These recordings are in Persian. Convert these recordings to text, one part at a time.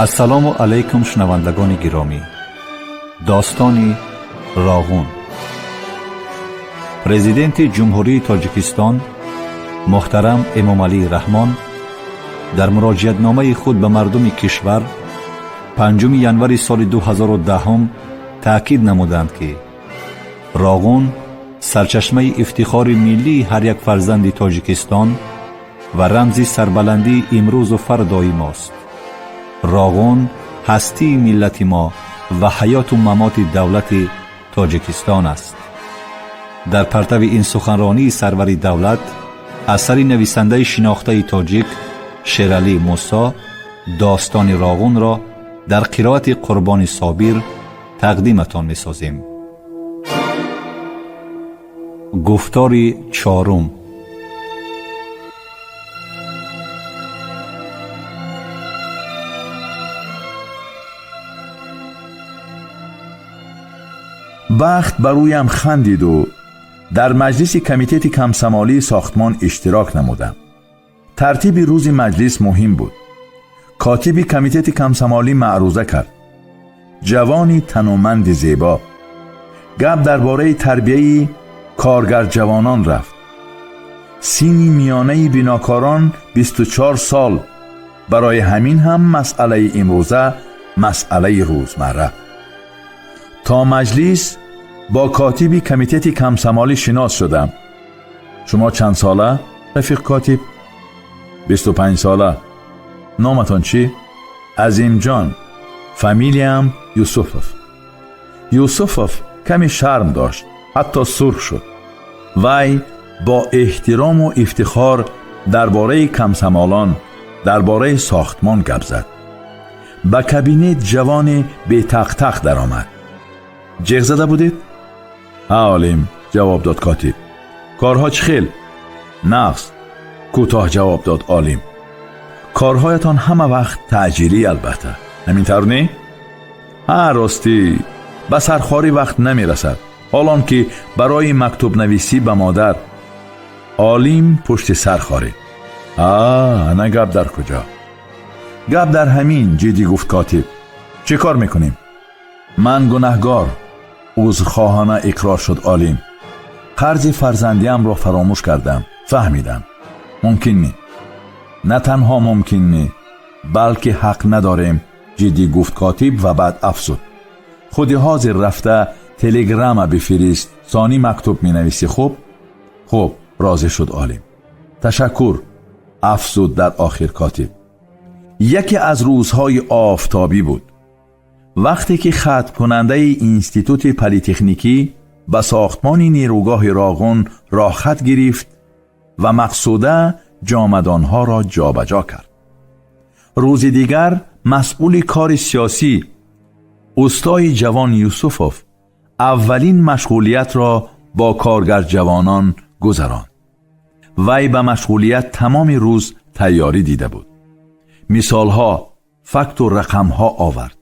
السلام علیکم شنوندگان گرامی. داستانی راغون. پرزیدنت جمهوری تاجیکستان محترم امامعلی رحمان در مراجعتنامه خود به مردم کشور 5 ینوری سال 2010 تأکید نمودند که راغون سرچشمه افتخار ملی هر یک فرزند تاجیکستان و رمز سربلندی امروز و فردای ماست. راغون هستی ملت ما و حیات و ممات دولت تاجیکستان است. در پرتو این سخنرانی سرور دولت اثر نویسنده شناخته تاجیک شیرعلی موسی داستان راغون را در قرائت قربان صابر تقدیمتان می سازیم. گفتار 4. بخت برویم خندید و در مجلس کمیته کمسمالی ساختمان اشتراک نمودم. ترتیب روز مجلس مهم بود. کاتب کمیته کمسمالی معروضه کرد. جوانی تنومند زیبا. گپ درباره تربیه کارگر جوانان رفت. سینی میانه بیناکاران 24 سال. برای همین هم مسئله امروزه مسئله روزمره. تا مجلس با کاتب کمیته کمسمالی شناس شدم. شما چند ساله رفیق کاتب؟ 25 ساله. نامتان چی؟ عظیم جان. فامیلیم یوسفوف. یوسفوف کمی شرم داشت، حتی سرخ شد. وی با احترام و افتخار درباره کمسمالان، درباره ساختمان گپ زد. به کابینت جوان بی تق تق در آمد. جیغ زده بودید؟ عالم، جواب داد کاتب. کارها چه خیل؟ نقص. کوتاه جواب داد عالم. کارهایتان همه وقت تعجیلی البته. همین طور نه؟ ها راستی به سرخاری وقت نمی رسد. حالان که برای مکتوب نویسی به مادر. عالم پشت سرخاری. نه گپ در کجا؟ گپ در همین. جدی گفت کاتب. چه کار میکنیم؟ من گناهگار. عذرخواهانه اقرار شد عالم. قرض فرزندیم را فراموش کردم. فهمیدم. ممکن نی. نه تنها ممکن نی، بلکه حق نداریم. جدی گفت کاتب و بعد افزود. خودی حاضر رفته تلگرام بفرست. ثانی مکتوب می نویسی. خوب راضی شد عالم. تشکر. افزود در آخر کاتب. یکی از روزهای آفتابی بود. وقتی که ختم کننده انستیتوت پلی‌تکنیکی به ساختمان نیروگاه راغون راه خط گرفت و مقصوده جامدانها را جابجا کرد. روز دیگر مسئول کار سیاسی استای جوان یوسفوف اولین مشغولیت را با کارگر جوانان گذراند. وی به مشغولیت تمام روز تیاری دیده بود. مثالها، فکت و رقمها آورد.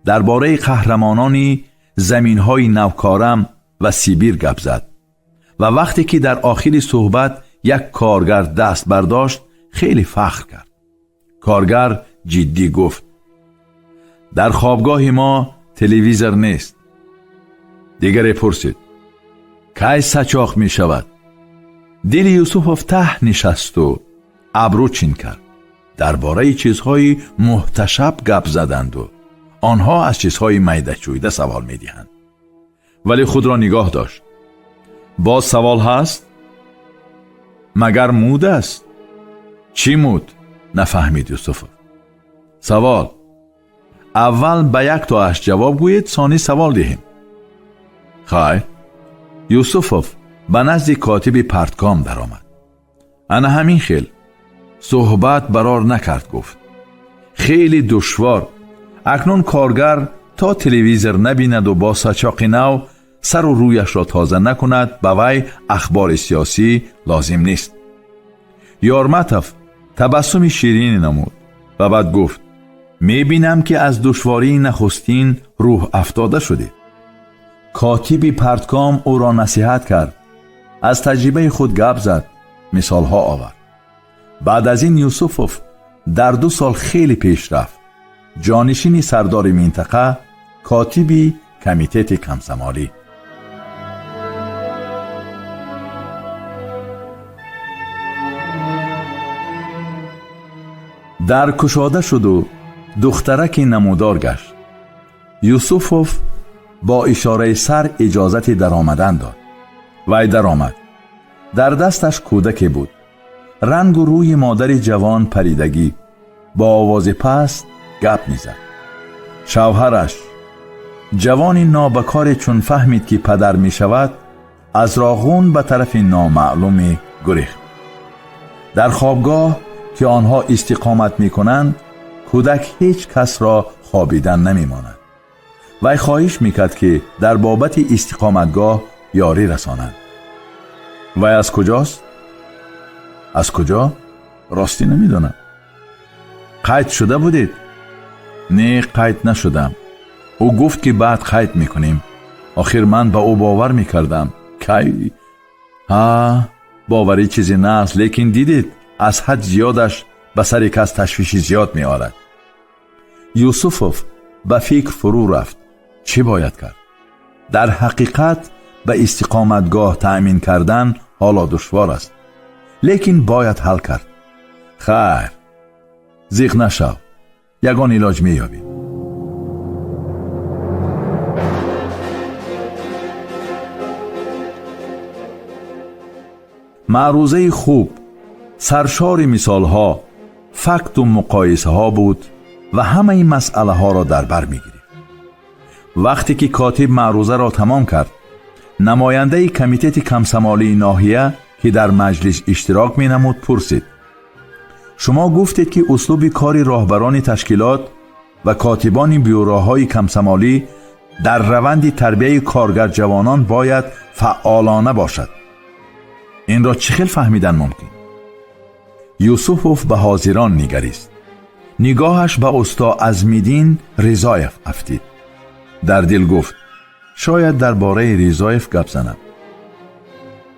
درباره قهرمانانی زمینهای نوکارم و سیبیر گپ زد و وقتی که در آخر صحبت یک کارگر دست برداشت خیلی فخر کرد. کارگر جدی گفت در خوابگاه ما تلویزیون نیست. دیگر پرسید کی سچاق می شود؟ دل یوسفوف ته نشست و ابرو چین کرد. درباره چیزهای محتشم گپ زدند و آنها از چیزهای میده چویده سوال می دهند. ولی خود را نگاه داشت. باز سوال هست؟ مگر مود است؟ چی مود؟ نفهمید یوسفوف. سوال. اول به یک تا 8 جواب گویید، ثانی سوال دهیم. خیر. یوسفوف به نزد کاتب پرتگام در آمد. انا همین خیل. صحبت برار نکرد. گفت خیلی دشوار. اکنون کارگر تا تلویزیون نبیند و با سچاق نو سر و رویش را تازه نکند به وی اخبار سیاسی لازم نیست. یارمتف تبسم شیرین نمود و بعد گفت میبینم که از دشواری نخستین روح افتاده شده. کاتب پرتگام او را نصیحت کرد. از تجربه خود گپ زد. مثالها آورد. بعد از این یوسفوف در 2 سال خیلی پیش رفت. جانشین سردار منطقه، کاتب کمیته کمسمالی. در کشاده شد و دخترک نمودار گشت. یوسفوف با اشاره سر اجازت در آمدن داد. وی در آمد. در دستش کودک بود. رنگ و روی مادر جوان پریدگی. با آواز پست گپ میزد. شوهرش جوان نابکار چون فهمید که پدر می شود، از راغون به طرف نامعلوم گریخت. در خوابگاه که آنها استقامت می کنند، کودک هیچ کس را خوابیدن نمی ماند. وی خواهش می کرد که در بابت استقامتگاه یاری رسانند. وی از کجاست؟ از کجا؟ راستی نمی دانم. قید شده بودید؟ نه، قید نشدم. او گفت که بعد قید می کنیم. آخر من به او باور می کردم. کی؟ باوری چیزی نه است، لیکن دیدید از حد زیادش به سر کس تشویش زیاد می آرد. یوسفوف به فکر فرو رفت. چی باید کرد؟ در حقیقت به استقامتگاه تأمین کردن حالا دشوار است، لیکن باید حل کرد. خیر، زیغ نشو، یگان علاج می یابیم. معروضه خوب سرشار مثال ها، فکت و مقایسه ها بود و همه این مسئله ها را در بر می گرفت. وقتی که کاتب معروضه را تمام کرد، نماینده کمیته کمسمالی ناحیه که در مجلس اشتراک می نمود پرسید: شما گفتید که اسلوب کار راهبران تشکیلات و کاتبان بیوراهای کمسمالی در روند تربیت کارگر جوانان باید فعالانه باشد. این را چه خیل فهمیدن ممکن؟ یوسفوف به حاضران نگریست. نگاهش به استا عزمیدین رضایف افتید. در دل گفت: شاید درباره رضایف گپ زنم.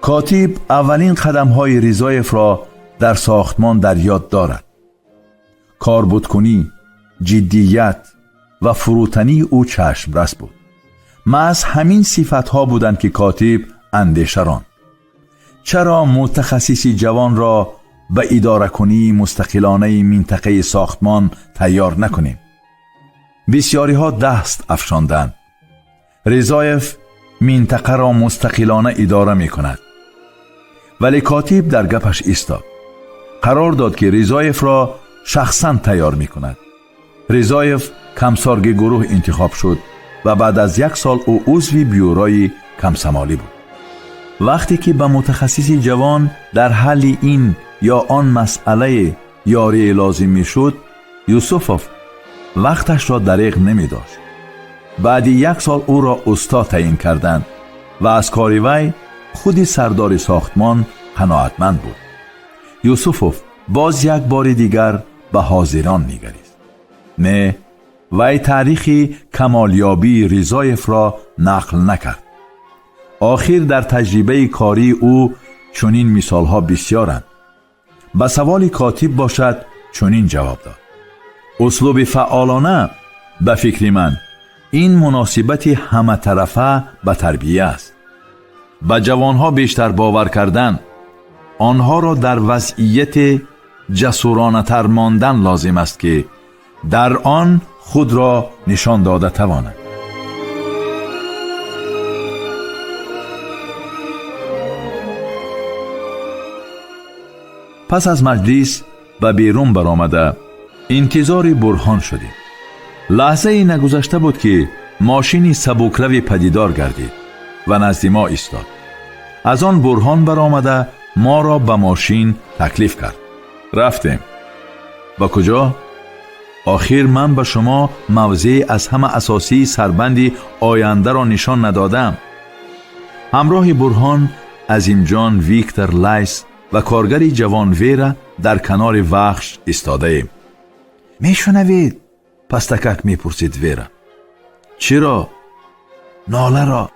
کاتب اولین قدم‌های رضایف را در ساختمان در یاد دارد. کاربردکنی، جدیت و فروتنی او چشم رس بود. محض همین صفت‌ها بودند که کاتب اندیشه راند. چرا متخصص جوان را به اداره کنی مستقلانه منطقه ساختمان تیار نکنیم؟ بسیاری ها دست افشاندند. رضایف منطقه را مستقلانه اداره می کند. ولی کاتب در گپش ایستاد. قرار داد که رضایف را شخصا تیار می کند. رضایف کمسارگ گروه انتخاب شد و بعد از 1 سال او عضو بیورای کمسمالی بود. وقتی که به متخصص جوان در حل این یا آن مسئله یاری لازم می شد، یوسفوف وقتش را دریغ نمی داشت. بعد 1 سال او را استاد تعیین کردند و از کار وی خود سردار ساختمان قناعتمند بود. یوسفوف باز یک بار دیگر به حاضران نگریست. نه، وی تاریخ کمالیابی رضایف را نقل نکرد. آخر در تجربه کاری او چنین مثالها بسیارند. به سوال کاتب باشد چنین جواب داد: اسلوب فعالانه به فکر من این مناسبت همه طرفه به تربیه است. به جوانها بیشتر باور کردن، آنها را در وضعیت جسورانه تر ماندن لازم است که در آن خود را نشان داده توانند. پس از مجلس به بیرون برآمده انتظار برهان شدیم. لحظه ای نگذشته بود که ماشینی سبکروی پدیدار گردید و نزد ما ایستاد. از آن برهان برآمده ما را به ماشین تکلیف کرد. رفتیم. با کجا؟ آخر من به شما موضع از همه اساسی سربند آینده را نشان ندادم. همراه برهان عظیمجان ویکتور لایس و کارگری جوان ویرا در کنار وخش ایستاده ایم. میشنوید؟ پستکک میپرسید ویرا. چرا؟ ناله را.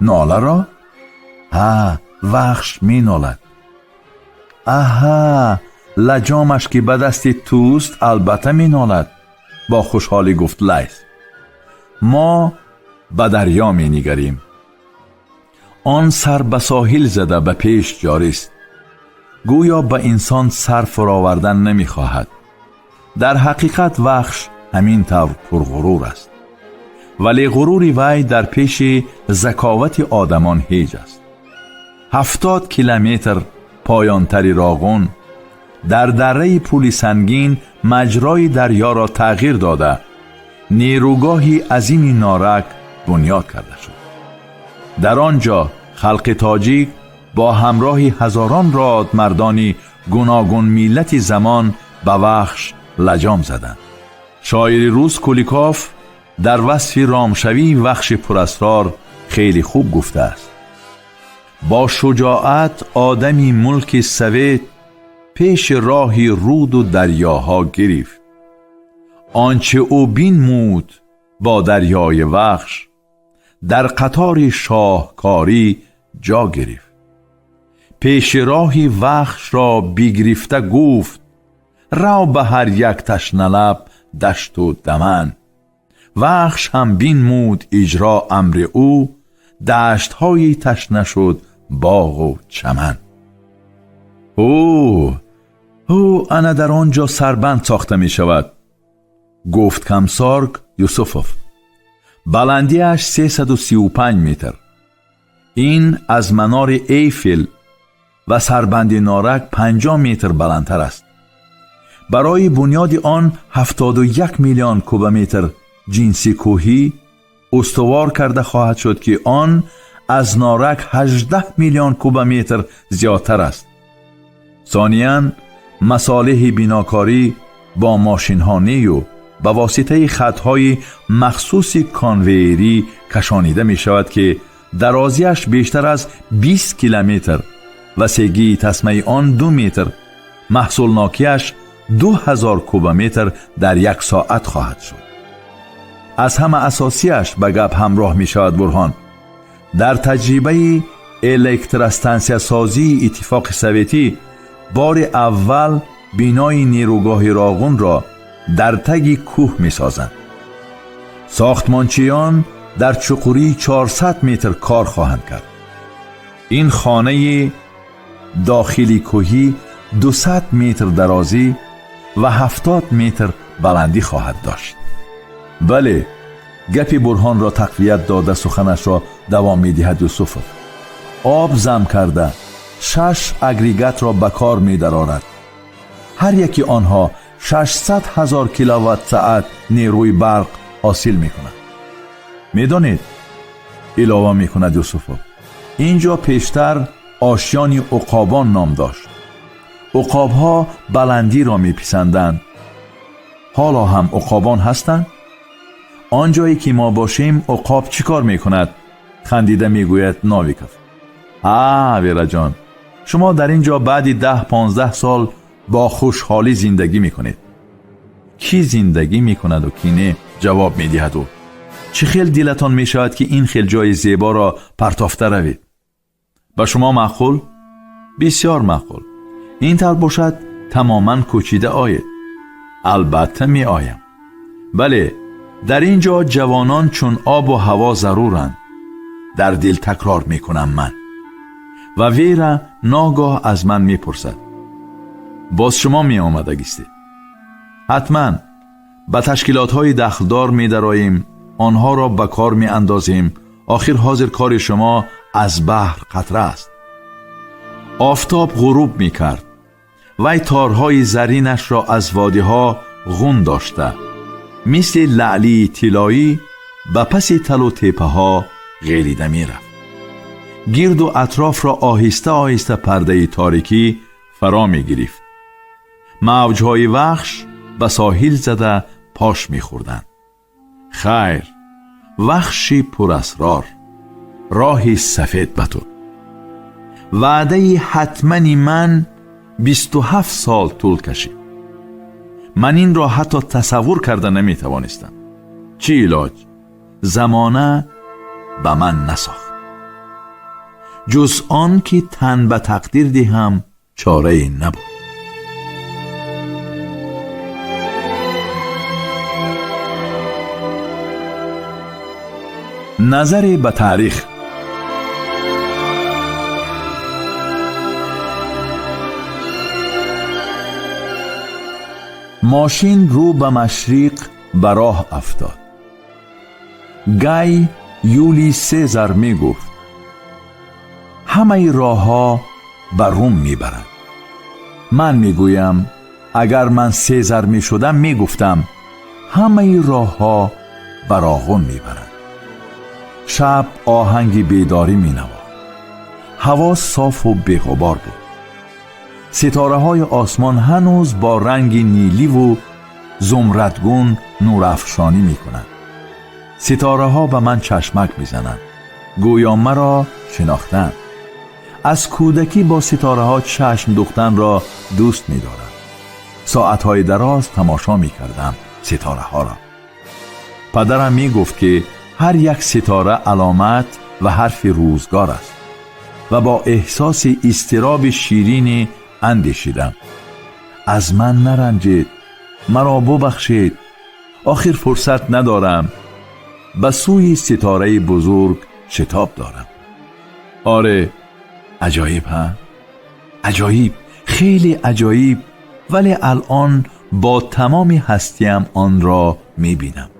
ناله را؟ وخش می نالد. لجامش که به دست توست البته می نالد. با خوشحالی گفت لیث. ما به دریا می نگریم. آن سر به ساحل زده به پیش جاری است. گویا به انسان سر فراوردن نمی خواهد. در حقیقت وحش همین طور پرغرور است، ولی غروری وی در پیش ذکاوت آدمان هیچ است. 70 کیلومتر پایانتری راغون در دره پل سنگین مجرای دریا را تغییر داده نیروگاهی عظیم نارک بنیاد کرده شد. در آنجا خلق تاجیک با همراه هزاران راد مردانی گوناگون میلت زمان به وحش لجام زدند. شاعر روس کولیکوف در وصف رامشوی وحش پراسرار خیلی خوب گفته است: با شجاعت آدمی ملک سوید پیش راهی رود و دریاها گرفت. آنچه او بینمود با دریای وحش در قطار شاهکاری جا گرفت. پیش راهی وحش را بگرفته گفت: رو به هر یک تشنه لب دشت و دمن. وحش هم بینمود اجرا امر او، دشت های تشنه شد باغ و چمن. او انا در آنجا سربند ساخته می شود، گفت کمسارگ یوسفوف. بلندیش 335 متر. این از منار ایفل و سربند نارک 50 متر بلندتر است. برای بنیاد آن 71 میلیون کوبمتر جنسی کوهی استوار کرده خواهد شد که آن از نارک 18 میلیون کوبمتر زیادتر است. ثانیاً مصالح بناکاری با ماشین‌هایی و به واسطه خطهای مخصوص کانویری کشانیده می شود که درازیش بیشتر از 20 کیلومتر، وسعگی تسمه آن 2 متر، محصولناکیش 2000 کوبمتر در 1 ساعت خواهد شد. از همه اساسیش به گپ همراه می شود برهان. در تجربه الکتراستانسیا سازی اتفاق سوویتی بار اول بنای نیروگاه راغون را در تگ کوه می سازند. ساختمانچیان در چقوری 400 متر کار خواهند کرد. این خانه داخلی کوهی 200 متر درازی و 70 متر بلندی خواهد داشت. بله، گپی برهان را تقویت داده سخنش را دوام می دهد یوسفوف. آب زم کرده 6 اگریگات را به کار می درآورد. هر یکی آنها 600,000 کیلووات ساعت نیروی برق حاصل می کند. می دانید، علاوه می کند یوسفوف، اینجا پیشتر آشیان عقابان نام داشت. عقابها بلندی را می پسندند. حالا هم عقابان هستند؟ آنجایی که ما باشیم عقاب چی کار می کند؟ خندیده می گوید ناویکوف. ویرا جان، شما در اینجا بعدی 10-15 سال با خوشحالی زندگی می کنید. کی زندگی می کند و کی نه؟ جواب می دهد او. چه خیل دلتان می شود که این خیل جای زیبا را پرتافته روید؟ با شما معقول؟ بسیار معقول. این طور باشد تماما کوچیده آید. البته می آیم. بله، در اینجا جوانان چون آب و هوا ضرورند. در دل تکرار می کنم من. و ویرا ناگاه از من می پرسد: باز شما می آمدگیستید؟ حتما به تشکیلات های دخلدار می دراییم، آنها را به کار می اندازیم. آخر حاضر کار شما از بحر قطره است. آفتاب غروب می کرد. وی تارهای زرینش را از وادی ها غون داشته، مثل لعلی طلایی به پس تل و تپه ها غیریده می رفت. گرد و اطراف را آهسته آهسته پرده تاریکی فرا می گرفت. موجهای وحش به ساحل زده پاش می خوردند. خیر، وحشی پر اسرار، راهی سفید به تو. وعده حتمنی من 27 سال طول کشید. من این را حتی تصور کرده نمی توانستم. چی علاج؟ زمانه به من نساخت. جز آن که تن به تقدیر دهم چاره نبود. نظر به تاریخ. ماشین رو به مشرق به راه افتاد. گای یولی سزار می گفت همه راه ها به روم می برند. من می گویم اگر من سزار می شدم می گفتم همه راه ها به راغون می برند. شب آهنگ بیداری می نواخت. هوا صاف و بی‌غبار بود. ستاره های آسمان هنوز با رنگ نیلی و زمردگون نورافشانی می کنند. ستاره ها به من چشمک می زنند. گویا مرا شناختند. از کودکی با ستاره ها چشم دوختن را دوست می دارم. ساعت های دراز تماشا می کردم ستاره ها را. پدرم می گفت که هر یک ستاره علامت و حرف روزگار است و با احساس اضطراب شیرین اندیشیدم از من نرنجید، مرا ببخشید، آخر فرصت ندارم، به سوی ستاره بزرگ شتاب دارم. آره، عجایب ها؟ عجایب، خیلی عجایب. ولی الان با تمام هستیم آن را می بینم.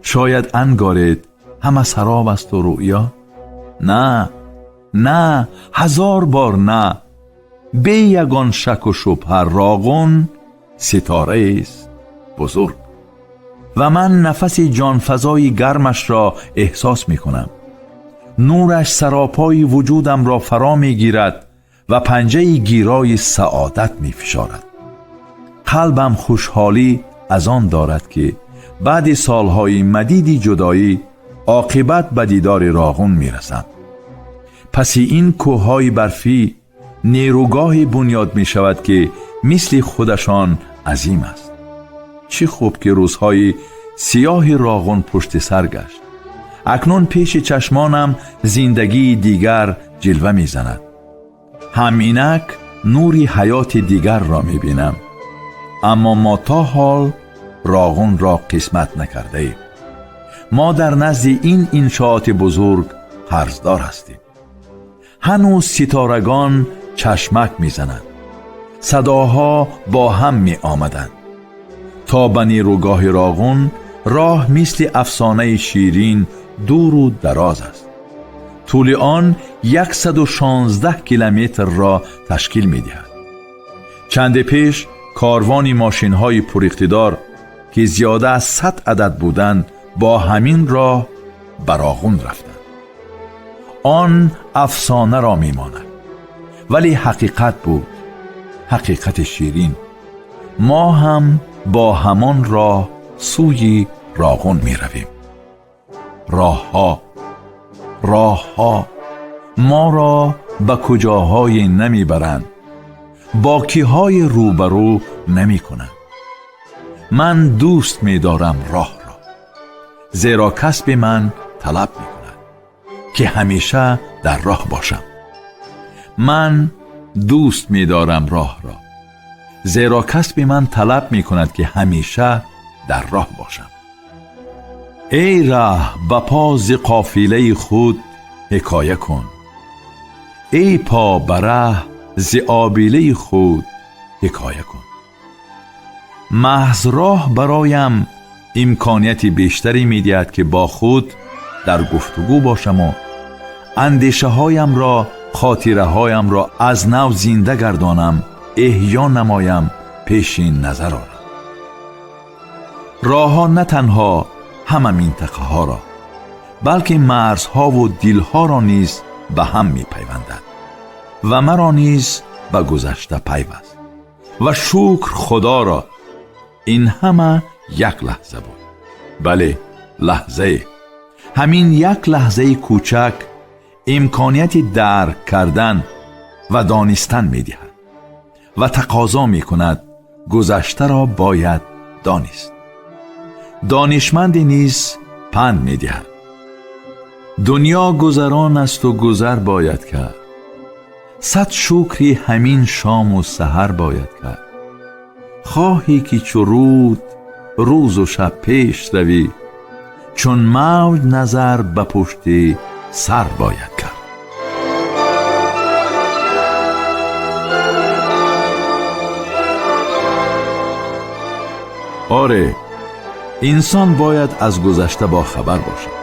شاید انگارید همه سراب است و رؤیا؟ نه، نه، هزار بار نه. بی یگان شک و شبهه راغون ستاره است بزرگ و من نفس جانفزای گرمش را احساس می کنم. نورش سراپای وجودم را فرا می گیرد و پنجه گیرای سعادت می فشارد. قلبم خوشحالی از آن دارد که بعد سالهای مدیدی جدایی عاقبت به دیدار راغون می رسم. پس این کوههای برفی نیروگاهی بنیاد می شود که مثل خودشان عظیم است. چه خوب که روزهای سیاه راغون پشت سر گشت. اکنون پیش چشمانم زندگی دیگر جلوه می زند. همینک نوری حیات دیگر را می بینم. اما ما تا حال راغون را قسمت نکرده ایم. ما در نزد این انشاءات بزرگ قرضدار هستیم. هنوز ستارگان چشمک می زنند. صداها با هم می آمدند. تا به نیروگاه راغون راه مثل افسانه شیرین دور و دراز است. طول آن 116 کیلومتر را تشکیل می دهد. چند پیش کاروانی ماشین های پر اقتدار که زیاده از 100 عدد بودند با همین راه به راغون رفتند. آن افسانه را می ماند ولی حقیقت بود، حقیقت شیرین. ما هم با همان راه سوی راغون می رویم. راه ها ما را به کجاهای نمی برند، باکی های روبرو نمی کنند. من دوست می دارم راه را، زیرا کسب من طلب می کند که همیشه در راه باشم. من دوست می دارم راه را، زیرا کسب من طلب می کند که همیشه در راه باشم. ای راه به پا ز قافله خود حکایه کن، ای پا به ره ز آبیله خود حکایه کن. محض راه برایم امکانیت بیشتری می دهد که با خود در گفتگو باشم و اندیشه هایم را، خاطره هایم را از نو زنده گردانم، احیا نمایم، پیشین نظر آرم. راه ها نه تنها همه منطقه ها را بلکه مرزها و دلها را نیز به هم می پیوندد و مرا نیز به گذشته پیوست و شکر خدا را. این همه یک لحظه بود. بله، لحظه. همین یک لحظه کوچک امکانیت درک کردن و دانستن می دهد و تقاضا می کند گذشته را باید دانست. دانشمند نیز پند می دهد. دنیا گذران است و گذر باید کرد. 100 شکری همین شام و سحر باید کرد. خواهی که چو رود روز و شب پیش روی، چون موج نظر به پشت سر باید کرد. آره، انسان باید از گذشته با خبر باشد.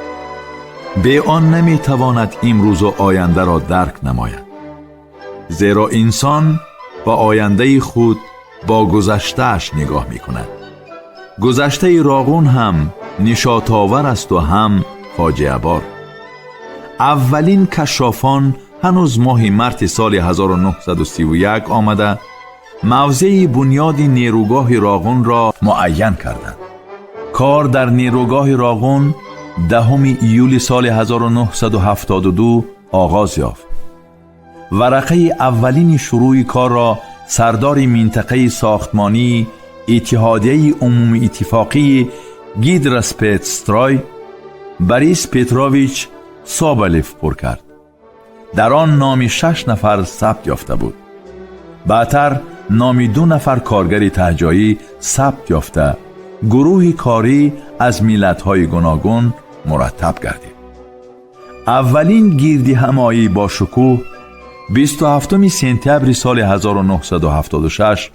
به آن نمیتواند امروز و آینده را درک نماید، زیرا انسان با آینده خود با گذشتهش نگاه میکند. گذشته راغون هم نشاط‌آور است و هم فاجعه بار. اولین کشافان هنوز ماه مارس سال 1931 آمده موضع بنیاد نیروگاه راغون را معین کردند. کار در نیروگاه راغون 10 ایول سال 1972 آغاز یافت. ورقه اولین شروع کار را سردار منطقه ساختمانی اتحادیه عمومی اتفاقی گیدراسپتسترای بریس پتروویچ سابلیف پر کرد. در آن نام 6 نفر ثبت یافته بود. بعدتر نام 2 نفر کارگر تهجایی ثبت یافته گروهی کاری از ملت‌های گوناگون مرتب گردید. اولین گردی همایی با شکوه 27 سپتامبر سال 1976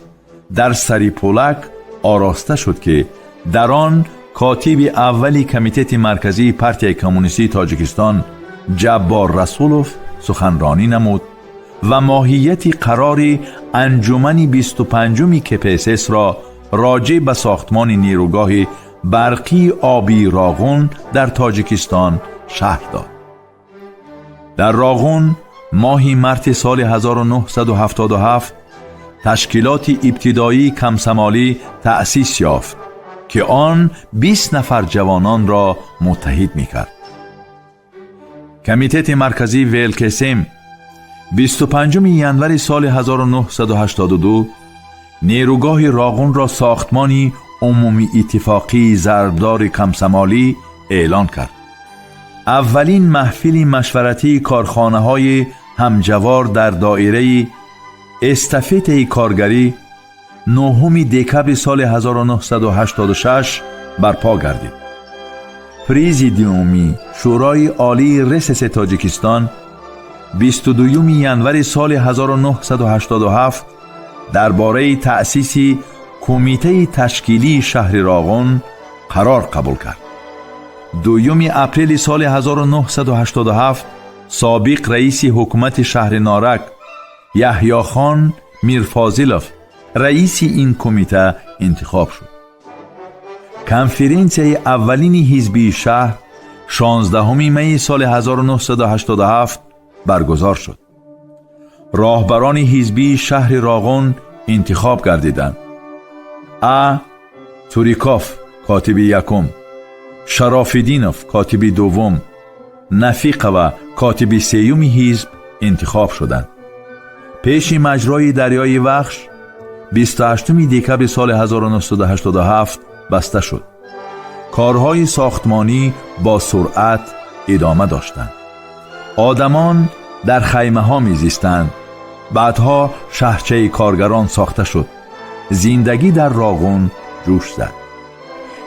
در سری پولک آراسته شد که در آن کاتب اولی کمیته مرکزی پارتی کمونیستی تاجیکستان جبار رسولوف سخنرانی نمود و ماهیت قرار انجمن 25 کپسس را راجع به ساختمان نیروگاه برقی آبی راغون در تاجیکستان شرح داد. در راغون ماه مارس سال 1977 تشکیلات ابتدایی کمسمالی تأسیس یافت که آن 20 نفر جوانان را متحد می‌کرد. کمیته مرکزی ویلکسم 25 ژانویه سال 1982 نیروگاه راغون را ساختمانی عمومی اتفاقی ضربدار کمسمالی اعلان کرد. اولین محفل مشورتی کارخانه‌های همجوار در دایره استافته کارگری 9 دکبر سال 1986 برپا گردید. پرزیدیوم شورای عالی رئیس تاجیکستان 22 ژانویه سال 1987 درباره تأسیس کمیته تشکیلی شهر راغون قرار قبول کرد. 2 اپریل سال 1987 سابق رئیس حکومت شهر نارک یحیی خان میرفاضلوف رئیس این کمیته انتخاب شد. کنفرانس اولین حزبی شهر 16 می سال 1987 برگزار شد. راهبران حزبی شهر راغون انتخاب گردیدند. توریکوف کاتب یکم، شراف‌الدینوف کاتب دوم، نفیقوه کاتب سیوم حزب انتخاب شدند. پیش مجرای دریای وخش 28 دکبر سال 1987 بسته شد. کارهای ساختمانی با سرعت ادامه داشتند. آدمان در خیمه ها می زیستند. بعدها شهرچه کارگران ساخته شد. زندگی در راغون جوش زد.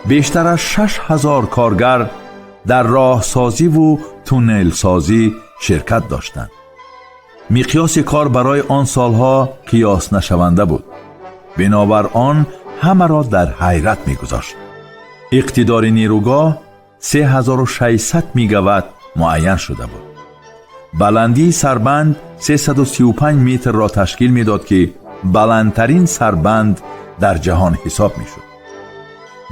بیشتر از 6000 کارگر در راه سازی و تونل سازی شرکت داشتند. مقیاس کار برای آن سالها قیاس نشونده بود. بنابر آن همه را در حیرت می گذاشت. اقتدار نیروگاه 3600 میگاوات معین شده بود. بلندی سربند 335 متر را تشکیل می داد که بلندترین سربند در جهان حساب می شد.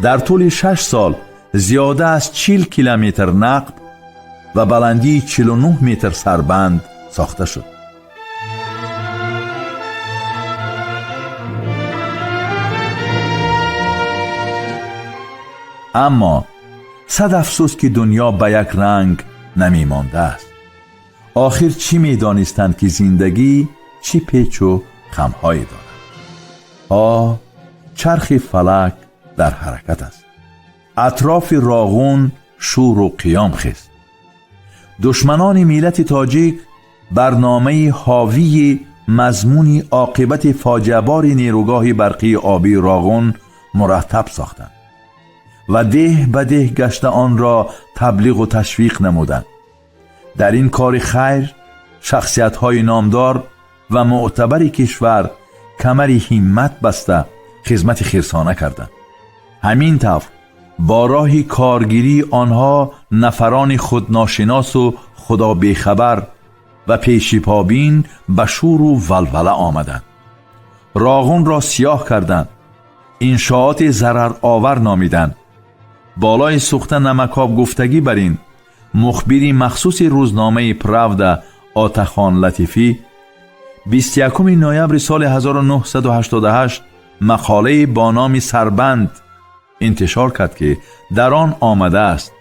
در طول 6 سال زیاده از 40 کیلومتر نقب و بلندی 49 متر سربند ساخته شد. اما صد افسوس که دنیا به یک رنگ نمی مانده است. آخر چی می دانستند که زندگی چی پیچ و خمهایی دارد؟ چرخ فلک در حرکت است. اطراف راغون شور و قیام خست. دشمنان ملت تاجیک برنامه حاوی مضمون عاقبت فاجعه بار نیروگاه برقی آبی راغون مرتب ساختند. و ده به ده گشته آن را تبلیغ و تشویق نمودند. در این کار خیر شخصیت‌های نامدار و معتبر کشور کمری همت بسته خدمت خیرسانه کردند. همین طور با راه کارگیری آنها نفران خودناشناس و خدا بیخبر و پیشی پابین به شور و ولوله آمدند. راغون را سیاه کردند، انشاءات ضرر آور نامیدند. بالای سوخته نمکاب گفتگی بر این مخبری مخصوص روزنامه پراودا آتاخان لطیفی 21 نوامبر سال 1988 مقاله با نام سربند انتشار کرد که در آن آمده است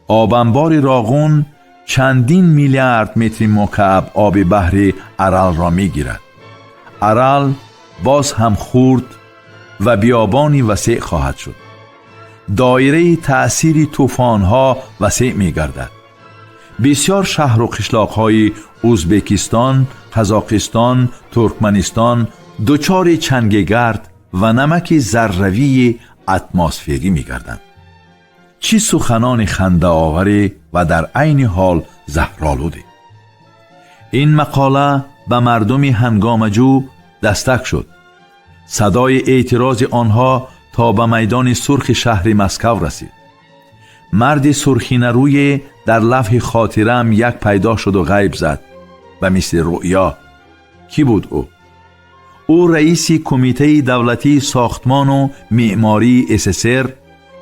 آبانبار راغون چندین میلیارد متر مکعب آب بحر ارال را می گیرد. ارال باز هم خورد و بیابانی وسیع خواهد شد. دایره تأثیر طوفان‌ها وسیع می گردد. بسیار شهر و قشلاق‌های ازبکستان، قزاقستان، ترکمنستان دچار چنگگرد و نمک ذروی اتمسفری می گردند. چی سخنان خنده آوری و در عین حال زهرآلوده. این مقاله به مردم هنگامجو دستک شد. صدای اعتراض آنها تا به میدان سرخ شهر مسکو رسید. مرد سرخینه‌روی در لوح خاطره‌ام یک پیدا شد و غیب زد و مثل رؤیا. کی بود او؟ او رئیس کمیته دولتی ساختمان و معماری SSR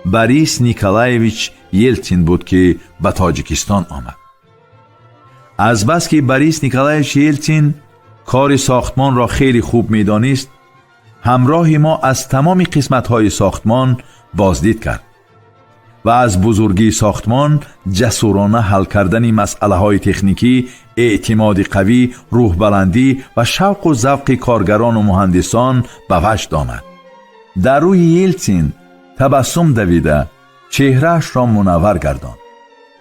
بوریس نیکولایویچ یلتسین بود که به تاجیکستان آمد. از بس که بوریس نیکولایویچ یلتسین کار ساختمان را خیلی خوب می‌دانست، همراه ما از تمام قسمت‌های ساختمان بازدید کرد و از بزرگی ساختمان، جسورانه حل کردن مسئله‌های تکنیکی، اعتماد قوی، روح بلندی و شوق و ذوق کارگران و مهندسان به وجد آمد. در روی یلتسین تبسم دویده چهرهش را منور گرداند،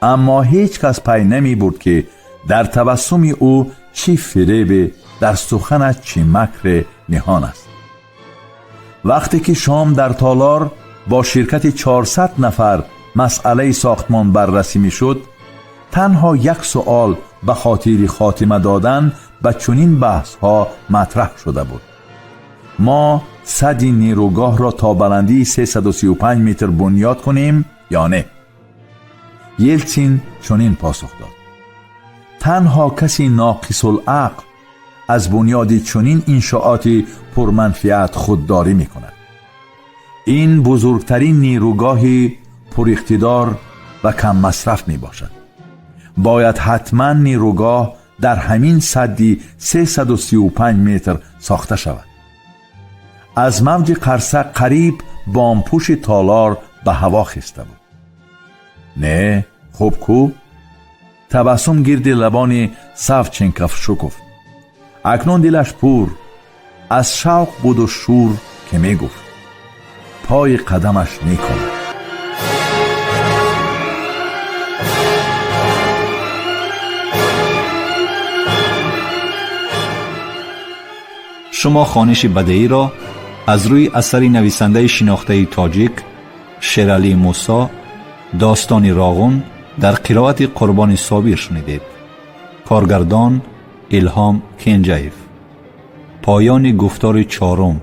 اما هیچ کس پی نمی برد که در تبسم او چی فریب، در سخنش چی مکر نهان است. وقتی که شام در تالار با شرکت 400 نفر مسئله ساختمان بررسی می شد، تنها یک سوال به خاطر خاتمه دادن به چنین بحث ها مطرح شده بود: ما سد نیروگاه را تا بلندی 335 متر بنیاد کنیم یا نه؟ یلتسین چنین پاسخ داد: تنها کسی ناقص العقل از بنیاد چنین انشاءات پرمنفعت خودداری می کند. این بزرگترین نیروگاه پر اقتدار و کم مصرف می باشد. باید حتما نیروگاه در همین سدی 335 متر ساخته شود. از موج قرصه قریب بامپوش تالار به هوا خسته بود. نه خوب کو؟ تبسم گرد لبان ساوچنکوف شکفت. اکنون دلش پر از شوق بود و شور که می گفت پای قدمش می کند. شما خوانش بدیعی را از روی اثر نویسنده شناخته تاجیک شیرعلی موسی داستان راغون در قرائت قربان صابر شنیدید. کارگردان الهام کنجیف. پایان گفتار 4.